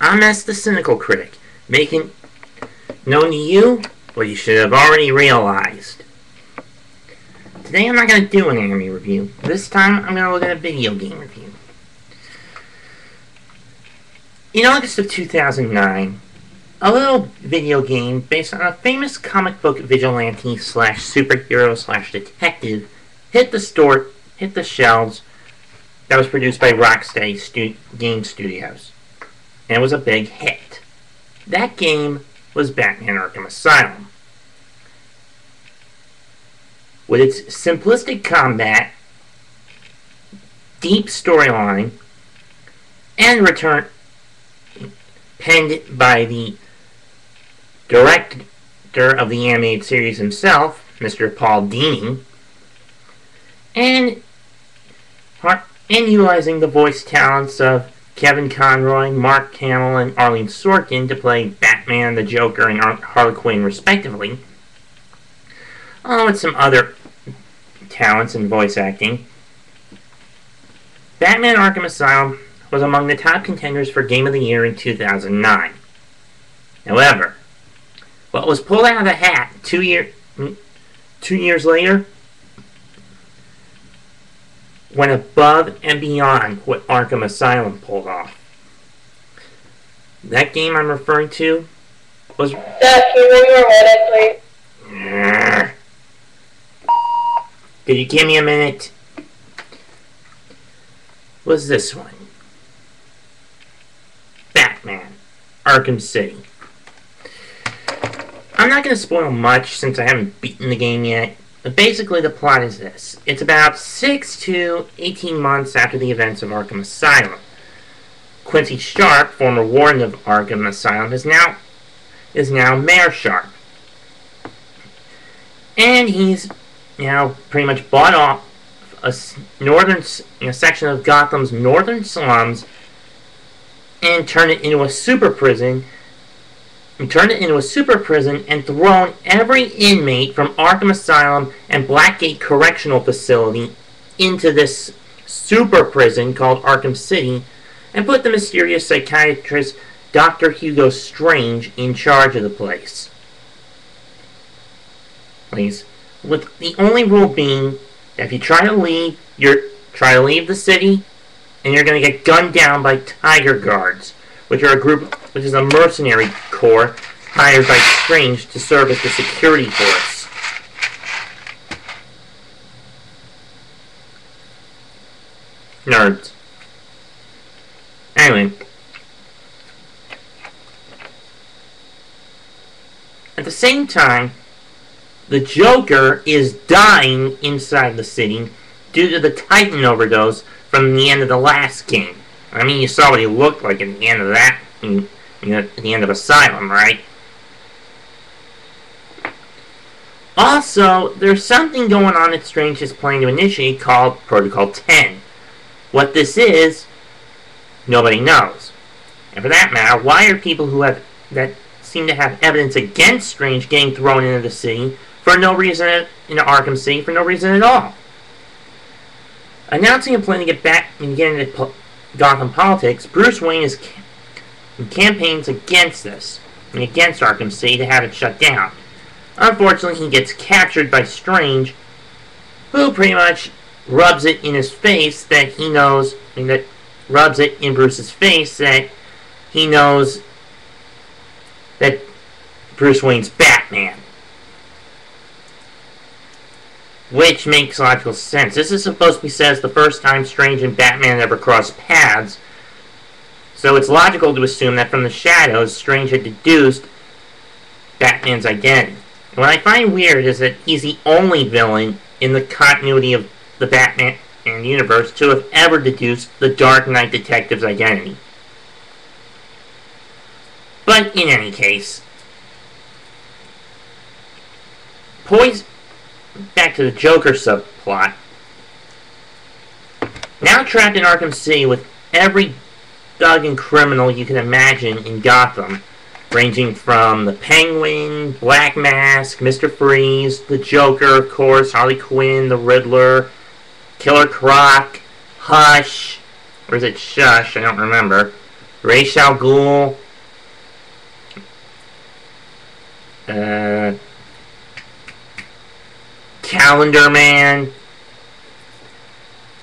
I'm S the Cynical Critic, making known to you what you should have already realized. Today I'm not going to do an anime review. This time I'm going to look at a video game review. In August of 2009, a little video game based on a famous comic book vigilante slash superhero slash detective hit the shelves that was produced by Rocksteady game studios. And it was a big hit. That game was Batman Arkham Asylum. With its simplistic combat, deep storyline, and return penned by the director of the animated series himself, Mr. Paul Dini, and utilizing the voice talents of Kevin Conroy, Mark Hamill, and Arlene Sorkin to play Batman, the Joker, and Harley Quinn respectively, along with some other talents in voice acting. Batman Arkham Asylum was among the top contenders for Game of the Year in 2009. However, what was pulled out of the hat 2 years later went above and beyond what Arkham Asylum pulled off. That game I'm referring to was... Could you give me a minute? Was this one. Batman Arkham City. I'm not going to spoil much since I haven't beaten the game yet. But basically the plot is this. It's about 6 to 18 months after the events of Arkham Asylum. Quincy Sharp, former warden of Arkham Asylum, is now Mayor Sharp. And he's now pretty much bought off a section of Gotham's northern slums and turned it into a super prison. And thrown every inmate from Arkham Asylum and Blackgate Correctional Facility into this super prison called Arkham City, and put the mysterious psychiatrist Dr. Hugo Strange in charge of the place. With the only rule being that if you try to leave the city, and you're going to get gunned down by Tiger Guards, which is a mercenary corps hired by Strange to serve as the security force. Nerds. Anyway. At the same time, the Joker is dying inside the city due to the Titan overdose from the end of the last game. I mean, you saw what he looked like at the end of that, at the end of Asylum, right? Also, there's something going on that Strange is planning to initiate called Protocol 10. What this is, nobody knows. And for that matter, why are people that seem to have evidence against Strange getting thrown into the city for no reason, into Arkham City for no reason at all? Announcing a plan to get back and get into Gotham politics, Bruce Wayne campaigns against this, and against Arkham City to have it shut down. Unfortunately, he gets captured by Strange, who pretty much rubs it in his face that he knows, rubs it in Bruce's face that he knows that Bruce Wayne's Batman. Which makes logical sense. This is supposed to be said as the first time Strange and Batman ever crossed paths, so it's logical to assume that from the shadows, Strange had deduced Batman's identity. And what I find weird is that he's the only villain in the continuity of the Batman universe to have ever deduced the Dark Knight detective's identity. But in any case, back to the Joker subplot. Now trapped in Arkham City with every thug and criminal you can imagine in Gotham, ranging from the Penguin, Black Mask, Mr. Freeze, the Joker, of course, Harley Quinn, the Riddler, Killer Croc, Hush, or is it Shush? I don't remember. Ra's al Ghul, Calendar Man,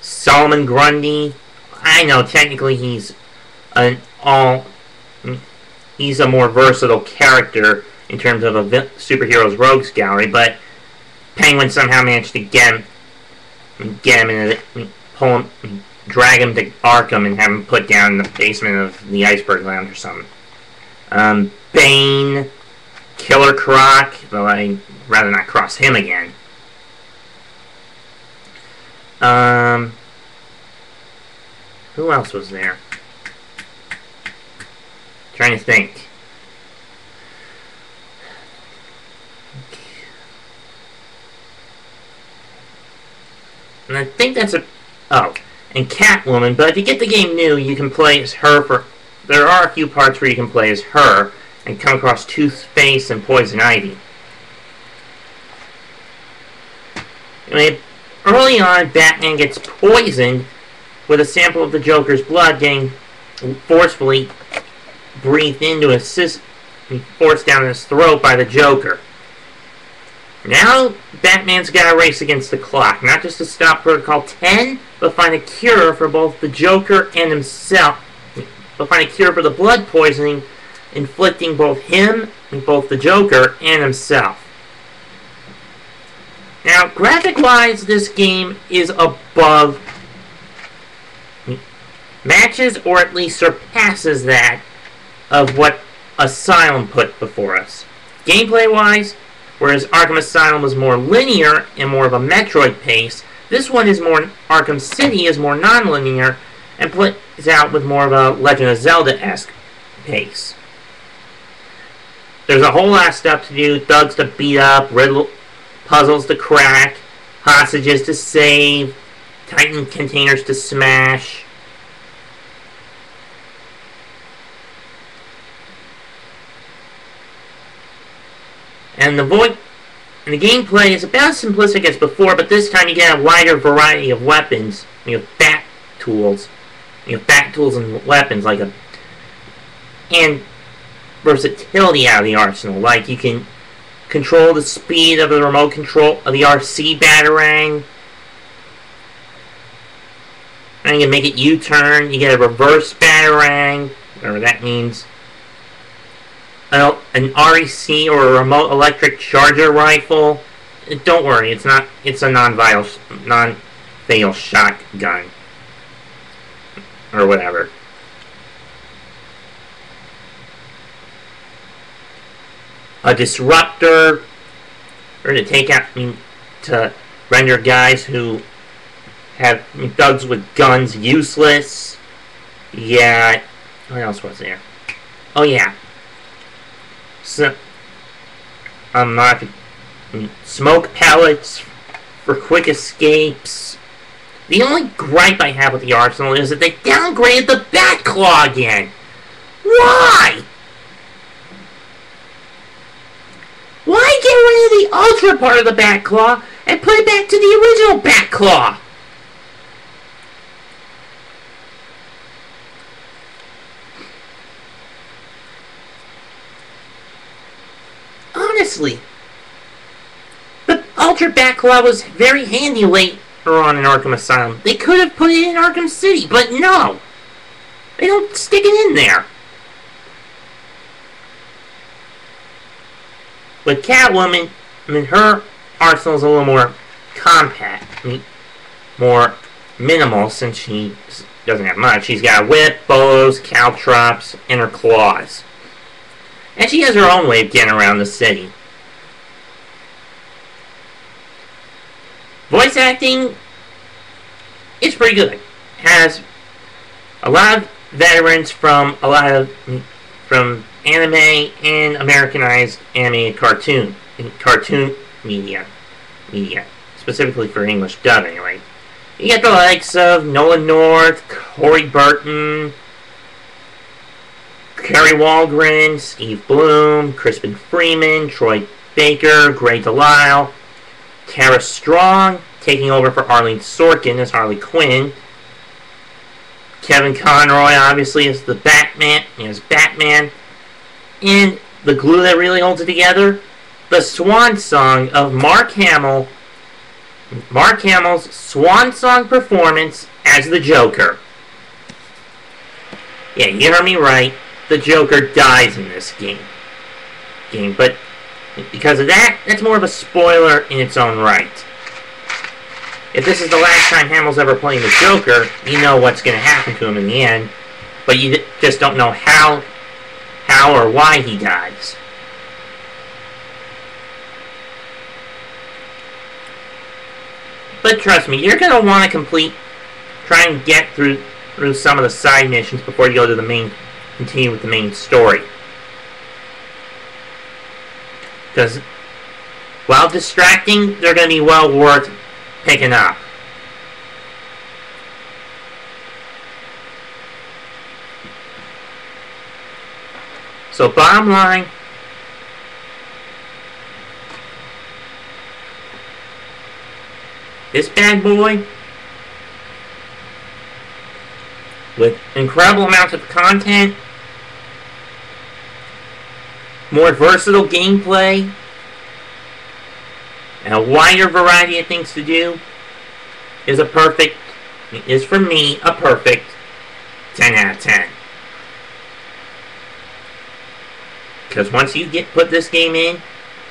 Solomon Grundy. I know technically he's he's a more versatile character in terms of a superhero's rogues gallery, but Penguin somehow managed to get him in pull him, drag him to Arkham and have him put down in the basement of the Iceberg Lounge or something. Bane, Killer Croc, though I'd rather not cross him again. Who else was there? Trying to think. And I think that's a... Oh, and Catwoman, but if you get the game new, you can play as her for... There are a few parts where you can play as her and come across Two-Face and Poison Ivy. I mean, early on, Batman gets poisoned with a sample of the Joker's blood getting forcefully breathed into his system, forced down his throat by the Joker. Now, Batman's got to race against the clock, not just to stop Protocol 10, but find a cure for both the Joker and himself. But find a cure for the blood poisoning, inflicting both him, both the Joker, and himself. Now, graphic-wise, this game is above, matches or at least surpasses that of what Asylum put before us. Gameplay-wise, whereas Arkham Asylum was more linear and more of a Metroid pace, this one is more, Arkham City is more non-linear and plays out with more of a Legend of Zelda-esque pace. There's a whole lot of stuff to do, thugs to beat up, riddle puzzles to crack, hostages to save, Titan containers to smash. And the gameplay is about as simplistic as before, but this time you get a wider variety of weapons. You have bat tools. You have bat tools and weapons and versatility out of the arsenal. Like you can control the speed of the remote control of the RC Batarang. And you can make it U-turn. You get a reverse Batarang, whatever that means. An REC or a remote electric charger rifle. Don't worry, it's not. It's a non-fatal shotgun or whatever. A disruptor, or to take out, to render guys who have thugs with guns useless. Yeah. What else was there? Oh yeah. So, smoke pellets for quick escapes. The only gripe I have with the arsenal is that they downgraded the Batclaw again. Why? Why get rid of the Ultra part of the Batclaw and put it back to the original Batclaw? Honestly, the Ultra Batclaw was very handy later on in Arkham Asylum. They could have put it in Arkham City, but no. They don't stick it in there. With Catwoman, her arsenal's a little more compact, more minimal since she doesn't have much. She's got a whip, bows, caltrops, and her claws. And she has her own way of getting around the city. Voice acting is pretty good. Has a lot of veterans from anime and Americanized animated cartoon media, specifically for English dub anyway. You get the likes of Nolan North, Corey Burton, Kerry Walgren, Steve Bloom, Crispin Freeman, Troy Baker, Gray Delisle, Tara Strong, taking over for Arlene Sorkin as Harley Quinn, Kevin Conroy obviously is the Batman, and the glue that really holds it together, the swan song of Mark Hamill's swan song performance as the Joker. Yeah, you heard me right. The Joker dies in this game. But because of that, that's more of a spoiler in its own right. If this is the last time Hamill's ever playing the Joker, you know what's going to happen to him in the end, but you just don't know how or why he dies. But trust me, you're going to want to try and get through some of the side missions before you go to continue with the main story. Because while distracting, they're going to be well worth picking up. So bottom line, this bad boy, with incredible amounts of content, more versatile gameplay, and a wider variety of things to do, is for me a perfect 10 out of 10. Because once you put this game in,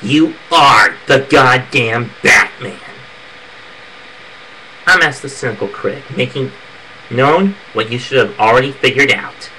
you are the goddamn Batman. I'm as the Synical Critc, making known what you should have already figured out.